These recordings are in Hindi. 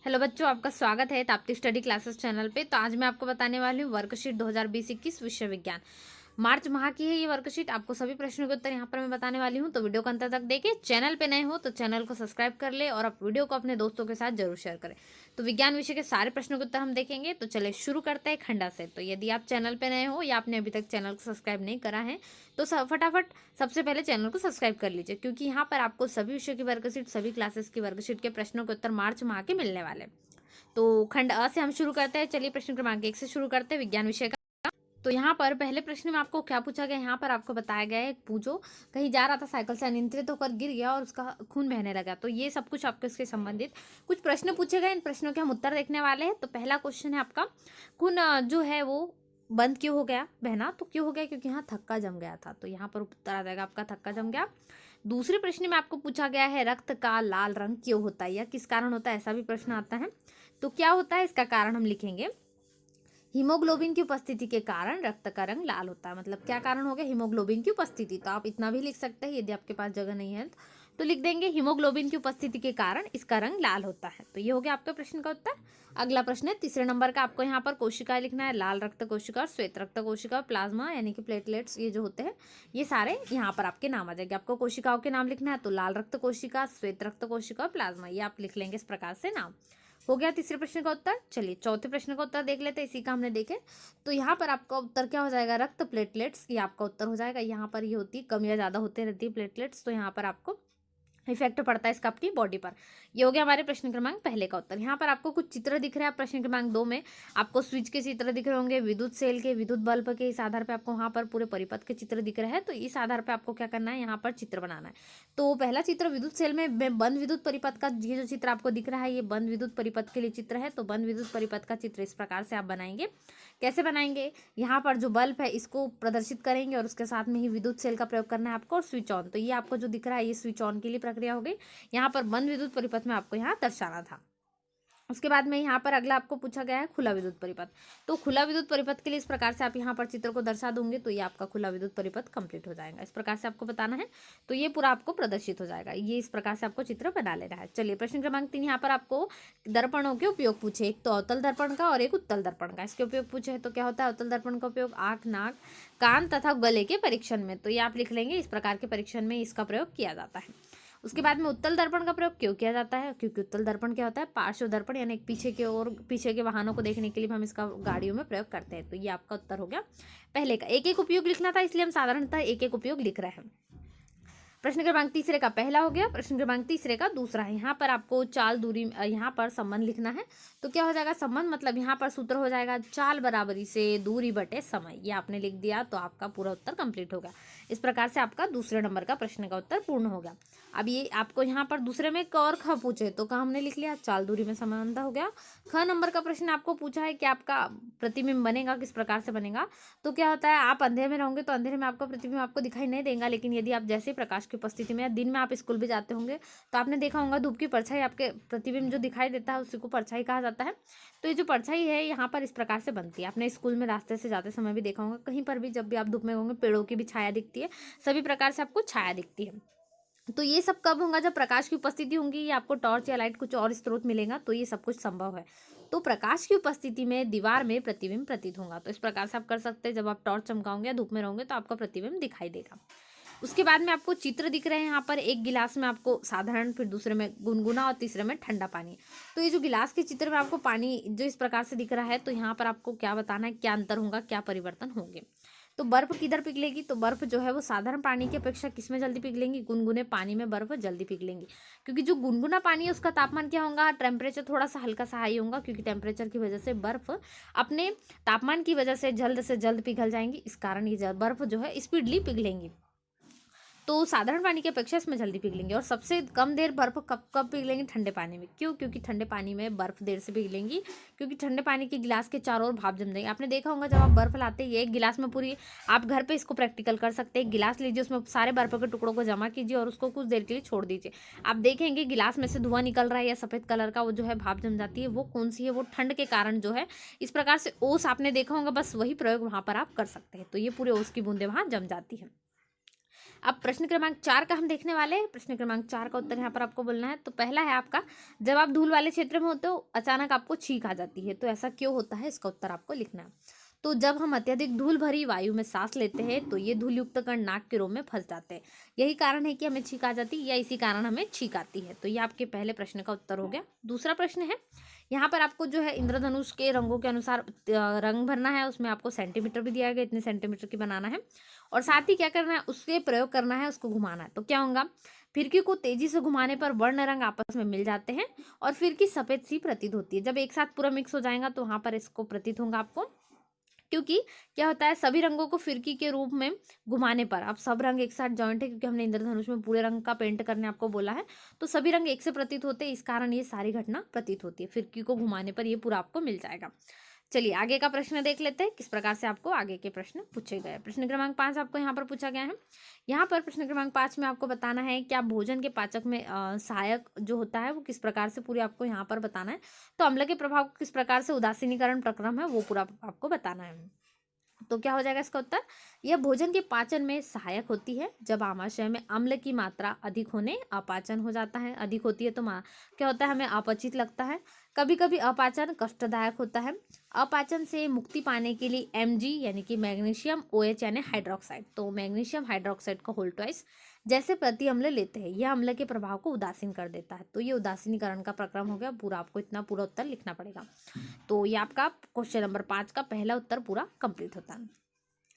हेलो बच्चों, आपका स्वागत है ताप्ती स्टडी क्लासेस चैनल पे। तो आज मैं आपको बताने वाली हूँ वर्कशीट 2020-21 विषय विज्ञान मार्च माह की है ये वर्कशीट। आपको सभी प्रश्नों के उत्तर यहाँ पर मैं बताने वाली हूँ, तो वीडियो को अंत तक देखें। चैनल पे नए हो तो चैनल को सब्सक्राइब कर ले और आप वीडियो को अपने दोस्तों के साथ जरूर शेयर करें। तो विज्ञान विषय के सारे प्रश्नों के उत्तर हम देखेंगे। तो चले शुरू करते हैं खंडा से। तो यदि आप चैनल पे नए हो या आपने अभी तक चैनल को सब्सक्राइब नहीं करा है तो फटाफट सबसे पहले चैनल को सब्सक्राइब कर लीजिए, क्योंकि यहाँ पर आपको सभी विषय की वर्कशीट, सभी क्लासेस की वर्कशीट के प्रश्नों के उत्तर मार्च माह के मिलने वाले हैं। तो खंड अ से हम शुरू करते हैं। चलिए प्रश्न क्रमांक 1 से शुरू करते हैं विज्ञान विषय का। तो यहाँ पर पहले प्रश्न में आपको क्या पूछा गया, यहाँ पर आपको बताया गया है एक पूजो कहीं जा रहा था, साइकिल से अनियंत्रित होकर गिर गया और उसका खून बहने लगा। तो ये सब कुछ आपके इसके संबंधित कुछ प्रश्न पूछे गए। इन प्रश्नों के हम उत्तर देखने वाले हैं। तो पहला क्वेश्चन है आपका, खून जो है वो बंद क्यों हो गया बहना? तो क्यों हो गया? क्योंकि यहाँ थक्का जम गया था। तो यहाँ पर उत्तर आ जाएगा आपका थक्का जम गया। दूसरे प्रश्न में आपको पूछा गया है रक्त का लाल रंग क्यों होता है या किस कारण होता है, ऐसा भी प्रश्न आता है। तो क्या होता है, इसका कारण हम लिखेंगे हीमोग्लोबिन की उपस्थिति के कारण रक्त का रंग लाल होता है। मतलब क्या कारण हो गया? हीमोग्लोबिन की उपस्थिति। तो आप इतना भी लिख सकते हैं, यदि आपके पास जगह नहीं है तो लिख देंगे हीमोग्लोबिन की उपस्थिति के कारण इसका रंग लाल होता है। तो ये हो गया आपका प्रश्न का उत्तर। अगला प्रश्न है तीसरे नंबर का। आपको यहाँ पर कोशिकाएं लिखना है, लाल रक्त कोशिका और श्वेत रक्त कोशिका, प्लाज्मा यानी कि प्लेटलेट्स, ये जो होते हैं ये सारे यहाँ पर आपके नाम आ जाएंगे। आपको कोशिकाओं के नाम लिखना है, तो लाल रक्त कोशिका, श्वेत रक्त कोशिका और प्लाज्मा, ये आप लिख लेंगे इस प्रकार से नाम। हो गया तीसरे प्रश्न का उत्तर। चलिए चौथे प्रश्न का उत्तर देख लेते हैं, इसी का हमने देखे। तो यहाँ पर आपका उत्तर क्या हो जाएगा? रक्त प्लेटलेट्स, ये आपका उत्तर हो जाएगा। यहाँ पर ये होती है कम या ज्यादा होते रहती है प्लेटलेट्स, तो यहाँ पर आपको इफेक्ट पड़ता है इसका अपनी बॉडी पर। ये हो गया हमारे प्रश्न क्रमांक पहले का उत्तर। यहाँ पर आपको कुछ चित्र दिख रहे हैं। प्रश्न क्रमांक 2 में आपको स्विच के चित्र दिख रहे होंगे, विद्युत सेल के, विद्युत बल्ब के। इस आधार पर आपको वहाँ पर पूरे परिपथ के चित्र दिख रहे हैं। तो इस आधार पर आपको क्या करना है, यहाँ पर चित्र बनाना है। तो पहला चित्र विद्युत सेल में बंद विद्युत परिपथ का, ये जो चित्र आपको दिख रहा है ये बंद विद्युत परिपथ के लिए चित्र है। तो बंद विद्युत परिपथ का चित्र इस प्रकार से आप बनाएंगे। कैसे बनाएंगे? यहाँ पर जो बल्ब है इसको प्रदर्शित करेंगे और उसके साथ में ही विद्युत सेल का प्रयोग करना है आपको, और स्विच ऑन। तो ये आपको जो दिख रहा है ये स्विच ऑन के लिए प्रक्रिया हो गई। यहाँ पर बंद विद्युत परिपथ में आपको यहाँ दर्शाना था। उसके बाद में यहाँ पर अगला आपको पूछा गया है खुला विद्युत परिपथ। तो खुला विद्युत परिपथ के लिए इस प्रकार से आप यहाँ पर चित्र को दर्शा दूंगे तो ये आपका खुला विद्युत परिपथ कंप्लीट हो जाएगा। इस प्रकार से आपको बताना है, तो ये पूरा आपको प्रदर्शित हो जाएगा। ये इस प्रकार से आपको चित्र बना लेना है। चलिए प्रश्न क्रमांक 3, यहाँ पर आपको दर्पणों के उपयोग पूछे, एक तो अवतल दर्पण का और एक उत्तल दर्पण का। इसके उपयोग पूछे तो क्या होता है अवतल दर्पण का उपयोग? आंख, नाक, कान तथा गले के परीक्षण में। तो ये आप लिख लेंगे, इस प्रकार के परीक्षण में इसका प्रयोग किया जाता है। उसके बाद में उत्तल दर्पण का प्रयोग क्यों किया जाता है? क्योंकि उत्तल दर्पण क्या होता है? पार्श्व दर्पण, यानी पीछे के और पीछे के वाहनों को देखने के लिए हम इसका गाड़ियों में प्रयोग करते हैं। तो ये आपका उत्तर हो गया पहले का। एक एक उपयोग लिखना था, इसलिए हम साधारणतः एक एक उपयोग लिख रहे हैं। प्रश्न क्रमांक तीसरे का पहला हो गया। प्रश्न क्रमांक तीसरे का दूसरा है। यहाँ पर आपको चाल दूरी, यहाँ पर संबंध लिखना है। तो क्या हो जाएगा संबंध? मतलब यहाँ पर सूत्र हो जाएगा चाल बराबरी से दूरी बटे समय। ये आपने लिख दिया तो आपका पूरा उत्तर कंप्लीट हो गया। इस प्रकार से आपका दूसरे नंबर का प्रश्न का उत्तर पूर्ण हो गया। अब ये आपको यहाँ पर दूसरे में क और ख पूछे तो क हमने लिख लिया, चाल दूरी में संबंध हो गया। ख नंबर का प्रश्न आपको पूछा है कि आपका प्रतिबिंब बनेगा किस प्रकार से बनेगा। तो क्या होता है, आप अंधेरे में रहोगे तो अंधेरे में आपका प्रतिबिंब आपको दिखाई नहीं देगा, लेकिन यदि आप जैसे प्रकाश की उपस्थिति में या दिन में आप स्कूल भी जाते होंगे तो आपने देखा होगा धूप की परछाई, आपके प्रतिबिंब जो दिखाई देता है उसी को परछाई कहा जाता है। तो ये जो परछाई है यहाँ पर इस प्रकार से बनती है। आपने स्कूल में रास्ते से जाते समय भी देखा होगा, कहीं पर भी जब भी आप धूप में होंगे पेड़ों की भी छाया दिखती है, सभी प्रकार से आपको छाया दिखती है। तो ये सब कब होगा? जब प्रकाश की उपस्थिति होंगी, या आपको टॉर्च या लाइट कुछ और स्रोत मिलेगा तो ये सब कुछ संभव है। तो प्रकाश की उपस्थिति में दीवार में प्रतिबिंब प्रतीत होगा। तो इस प्रकार से आप कर सकते हैं, जब आप टॉर्च चमकाओगे या धूप में रहोगे तो आपका प्रतिबिंब दिखाई देगा। उसके बाद में आपको चित्र दिख रहे हैं यहाँ पर, एक गिलास में आपको साधारण, फिर दूसरे में गुनगुना और तीसरे में ठंडा पानी। तो ये जो गिलास के चित्र में आपको पानी जो इस प्रकार से दिख रहा है, तो यहाँ पर आपको क्या बताना है, क्या अंतर होगा, क्या परिवर्तन होंगे। तो बर्फ किधर पिघलेगी? तो बर्फ जो है वो साधारण पानी की अपेक्षा किस में जल्दी पिघलेंगी? गुनगुने पानी में बर्फ जल्दी पिघलेंगी। क्योंकि जो गुनगुना पानी है उसका तापमान क्या होगा? टेम्परेचर थोड़ा सा हल्का सा हाई होगा, क्योंकि टेम्परेचर की वजह से बर्फ अपने तापमान की वजह से जल्द पिघल जाएंगी। इस कारण ये बर्फ जो है स्पीडली पिघलेंगी। तो साधारण पानी की अपेक्षा इसमें जल्दी पिघलेंगी। और सबसे कम देर बर्फ कब कब पिघलेंगी? ठंडे पानी में। क्यों? क्योंकि ठंडे पानी में बर्फ देर से पिघलेंगी, क्योंकि ठंडे पानी के गिलास के चारों ओर भाप जम जाएंगे। आपने देखा होगा जब आप बर्फ लाते हैं, एक गिलास में पूरी, आप घर पे इसको प्रैक्टिकल कर सकते हैं। एक गिलास लीजिए, उसमें सारे बर्फ के टुकड़ों को जमा कीजिए और उसको कुछ देर के लिए छोड़ दीजिए। आप देखेंगे गिलास में से धुआं निकल रहा है या सफेद कलर का वो जो है भाप जम जाती है, वो कौन सी है? वो ठंड के कारण जो है। इस प्रकार से ओस आपने देखा होगा, बस वही प्रयोग वहां पर आप कर सकते हैं। तो ये पूरे ओस की बूंदे वहां जम जाती है। अब प्रश्न क्रमांक 4 का हम देखने वाले हैं। प्रश्न क्रमांक 4 का उत्तर यहाँ पर आपको बोलना है। तो पहला है आपका, जब आप धूल वाले क्षेत्र में होते हो अचानक आपको छींक आ जाती है, तो ऐसा क्यों होता है, इसका उत्तर आपको लिखना है। तो जब हम अत्यधिक धूल भरी वायु में सांस लेते हैं तो ये धूल युक्त कण नाक के रोम में फंस जाते हैं, यही कारण है कि हमें छींक आ जाती है, या इसी कारण हमें छींक आती है। तो ये आपके पहले प्रश्न का उत्तर हो गया। दूसरा प्रश्न है, यहाँ पर आपको जो है इंद्रधनुष के रंगों के अनुसार रंग भरना है। उसमें आपको सेंटीमीटर भी दिया गया, इतने सेंटीमीटर की बनाना है, और साथ ही क्या करना है, उसके प्रयोग करना है, उसको घुमाना है। तो क्या होगा, फिरकी को तेजी से घुमाने पर वर्ण रंग आपस में मिल जाते हैं और फिरकी सफेद सी प्रतीत होती है। जब एक साथ पूरा मिक्स हो जाएगा तो वहां पर इसको प्रतीत होगा आपको, क्योंकि क्या होता है, सभी रंगों को फिरकी के रूप में घुमाने पर, अब सब रंग एक साथ जॉइंट है क्योंकि हमने इंद्रधनुष में पूरे रंग का पेंट करने आपको बोला है, तो सभी रंग एक से प्रतीत होते हैं, इस कारण ये सारी घटना प्रतीत होती है। फिरकी को घुमाने पर ये पूरा आपको मिल जाएगा। चलिए आगे का प्रश्न देख लेते हैं, किस प्रकार से आपको आगे के प्रश्न पूछे गए। प्रश्न क्रमांक 5 आपको यहाँ पर पूछा गया है। यहाँ पर प्रश्न क्रमांक 5 में आपको बताना है क्या भोजन के पाचक में सहायक जो होता है वो किस प्रकार से पूरे आपको यहाँ पर बताना है। तो अम्ल के प्रभाव को किस प्रकार से उदासीनीकरण प्रक्रम है वो पूरा आपको बताना है। तो क्या हो जाएगा इसका उत्तर, यह भोजन के पाचन में सहायक होती है। जब आमाशय में अम्ल की मात्रा अधिक होने अपाचन हो जाता है, अधिक होती है तो क्या होता है, हमें अपचित लगता है। कभी कभी अपाचन कष्टदायक होता है। अपाचन से मुक्ति पाने के लिए Mg यानी कि मैग्नीशियम OH यानी हाइड्रोक्साइड, तो मैग्नीशियम हाइड्रोक्साइड का होल ट्वाइस जैसे प्रति अम्ल लेते हैं, यह अम्ल के प्रभाव को उदासीन कर देता है। तो ये उदासीनीकरण का प्रक्रम हो गया पूरा, आपको इतना पूरा उत्तर लिखना पड़ेगा। तो ये आपका क्वेश्चन नंबर 5 का पहला उत्तर पूरा कंप्लीट होता है।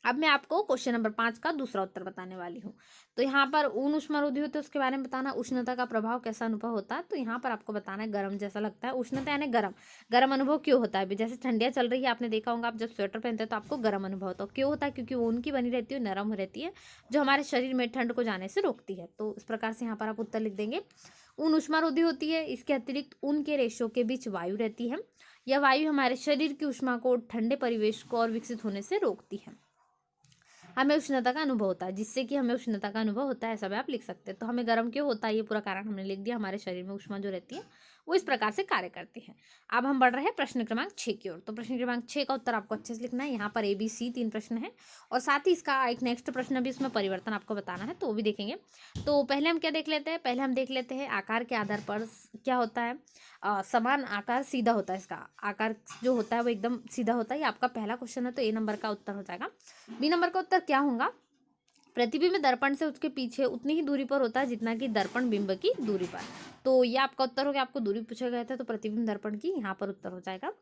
अब मैं आपको क्वेश्चन नंबर 5 का दूसरा उत्तर बताने वाली हूँ। तो यहाँ पर ऊन उष्मारोधी होते हैं, उसके बारे में बताना। उष्णता का प्रभाव कैसा अनुभव होता है, तो यहाँ पर आपको बताना है गर्म जैसा लगता है। उष्णता यानी गर्म, गर्म अनुभव क्यों होता है, जैसे ठंडियाँ चल रही है, आपने देखा होगा आप जब स्वेटर पहनते हैं तो आपको गर्म अनुभव होता है। क्यों होता है, क्योंकि ऊन की बनी रहती है, नरम रहती है, जो हमारे शरीर में ठंड को जाने से रोकती है। तो इस प्रकार से यहाँ पर आप उत्तर लिख देंगे। ऊन उष्मारोधी होती है, इसके अतिरिक्त ऊन के रेशों के बीच वायु रहती है। यह वायु हमारे शरीर की उष्मा को ठंडे परिवेश को और विकसित होने से रोकती है। हमें उष्णता का अनुभव होता है, जिससे कि हमें उष्णता का अनुभव होता है, ऐसा भी आप लिख सकते हैं। तो हमें गर्म क्यों होता है, ये पूरा कारण हमने लिख दिया। हमारे शरीर में उष्मा जो रहती है वो इस प्रकार से कार्य करती है। अब हम बढ़ रहे हैं प्रश्न क्रमांक 6 की ओर। तो प्रश्न क्रमांक 6 का उत्तर आपको अच्छे से लिखना है। यहाँ पर ABC 3 प्रश्न है, और साथ ही इसका एक नेक्स्ट प्रश्न भी, उसमें परिवर्तन आपको बताना है, तो वो भी देखेंगे। तो पहले हम क्या देख लेते हैं, पहले हम देख लेते हैं आकार के आधार पर क्या होता है, समान आकार सीधा होता है, इसका आकार जो होता है वो एकदम सीधा होता है। ये आपका पहला क्वेश्चन है, तो A नंबर का उत्तर हो जाएगा। B नंबर का उत्तर क्या होगा, प्रतिबिंब दर्पण से उसके पीछे उतनी ही दूरी पर होता है जितना कि दर्पण बिंब की दूरी पर। तो ये आपका उत्तर हो गया, आपको दूरी पूछा गया था, तो प्रतिबिंब दर्पण की यहाँ पर उत्तर हो जाएगा।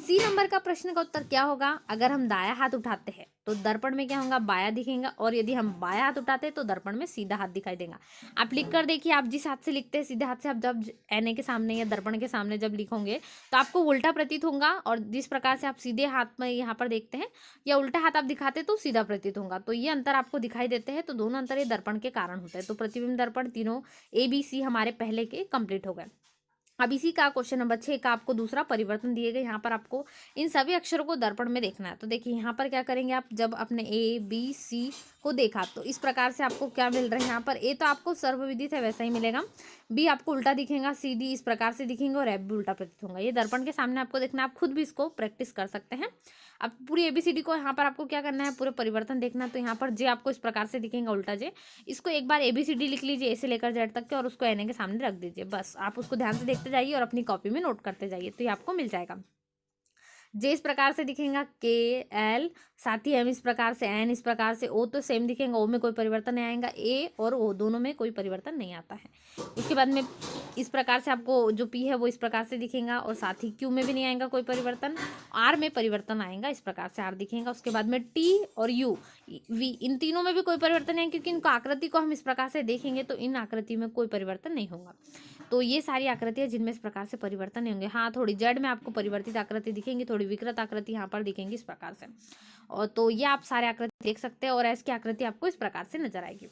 C नंबर का प्रश्न का उत्तर क्या होगा, अगर हम दाया हाथ उठाते हैं तो दर्पण में क्या होगा, बाया दिखेगा, और यदि हम बाया हाथ उठाते हैं तो दर्पण में सीधा हाथ दिखाई देगा। आप लिख कर देखिए, आप जिस हाथ से लिखते हैं सीधे हाथ से, आप जब ऐने के सामने या दर्पण के सामने जब लिखोगे तो आपको उल्टा प्रतीत होगा, और जिस प्रकार से आप सीधे हाथ में यहाँ पर देखते हैं या उल्टा हाथ आप दिखाते तो सीधा प्रतीत होगा। तो ये अंतर आपको दिखाई देते हैं, तो दोनों अंतर ये दर्पण के कारण होते हैं। तो प्रतिबिंब दर्पण तीनों ABC हमारे पहले के कंप्लीट हो गए। अब इसी का क्वेश्चन नंबर 6 का आपको दूसरा परिवर्तन दिए गए। यहाँ पर आपको इन सभी अक्षरों को दर्पण में देखना है। तो देखिए यहाँ पर क्या करेंगे आप, जब अपने ABC को देखा तो इस प्रकार से आपको क्या मिल रहा है, यहाँ पर A तो आपको सर्वविदित है वैसा ही मिलेगा, B आपको उल्टा दिखेगा, CD इस प्रकार से दिखेंगे, और F भी उल्टा प्रतीत होगा। ये दर्पण के सामने आपको देखना है, आप खुद भी इसको प्रैक्टिस कर सकते हैं। अब पूरी ABCD को यहाँ पर आपको क्या करना है, पूरे परिवर्तन देखना है। तो यहाँ पर J आपको इस प्रकार से दिखेगा उल्टा J, इसको एक बार ABCD लिख लीजिए A से लेकर Z तक के, और उसको एन के सामने रख दीजिए। बस आप उसको ध्यान से देखते जाइए और अपनी कॉपी में नोट करते जाइए, तो ये आपको मिल जाएगा। J इस प्रकार से दिखेगा, KL, साथ ही M इस प्रकार से, N इस प्रकार से, O तो सेम दिखेगा, O में कोई परिवर्तन नहीं आएगा, A और O दोनों में कोई परिवर्तन नहीं आता है। उसके बाद में इस प्रकार से आपको जो P है वो इस प्रकार से दिखेगा, और साथ ही Q में भी नहीं आएगा कोई परिवर्तन, R में परिवर्तन आएगा, इस प्रकार से R दिखेगा। उसके बाद में T और U, V, इन तीनों में भी कोई परिवर्तन नहीं, क्योंकि इनका आकृति को हम इस प्रकार से देखेंगे तो इन आकृति में कोई परिवर्तन नहीं होगा। तो ये सारी आकृतियाँ जिनमें इस प्रकार से परिवर्तन नहीं होंगे। हाँ, थोड़ी जड़ में आपको परिवर्तित आकृति दिखेंगी, थोड़ी विकृत आकृति यहाँ पर दिखेंगी इस प्रकार से। और तो ये आप सारे आकृति देख सकते हैं, और ऐसी आकृति आपको इस प्रकार से नजर आएगी।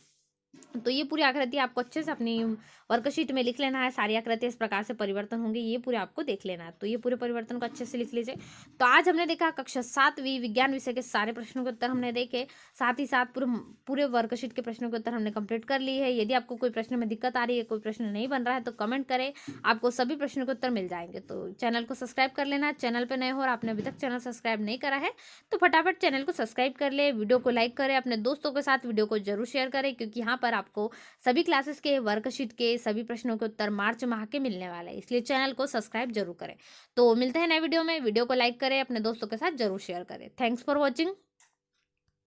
तो ये पूरी आकृति आपको अच्छे से अपनी वर्कशीट में लिख लेना है। सारी आकृति इस प्रकार से परिवर्तन होंगे, ये पूरे आपको देख लेना है। तो ये पूरे परिवर्तन को अच्छे से लिख लीजिए। तो आज हमने देखा कक्षा 7वीं विज्ञान विषय के सारे प्रश्नों के उत्तर हमने देखे, साथ ही साथ पूरे पूरे वर्कशीट के प्रश्नों के उत्तर हमने कंप्लीट कर ली है। यदि आपको कोई प्रश्न में दिक्कत आ रही है, कोई प्रश्न नहीं बन रहा है, तो कमेंट करें, आपको सभी प्रश्नों के उत्तर मिल जाएंगे। तो चैनल को सब्सक्राइब कर लेना है। चैनल पर नए हो और आपने अभी तक चैनल सब्सक्राइब नहीं करा है, तो फटाफट चैनल को सब्सक्राइब कर ले, वीडियो को लाइक करें, अपने दोस्तों के साथ वीडियो को जरूर शेयर करें, क्योंकि यहाँ पर आपको सभी क्लासेस के वर्कशीट के सभी प्रश्नों के उत्तर मार्च माह के मिलने वाले हैं, इसलिए चैनल को सब्सक्राइब जरूर करें। तो मिलते हैं नए वीडियो में, वीडियो को लाइक करें, अपने दोस्तों के साथ जरूर शेयर करें। Thanks for watching.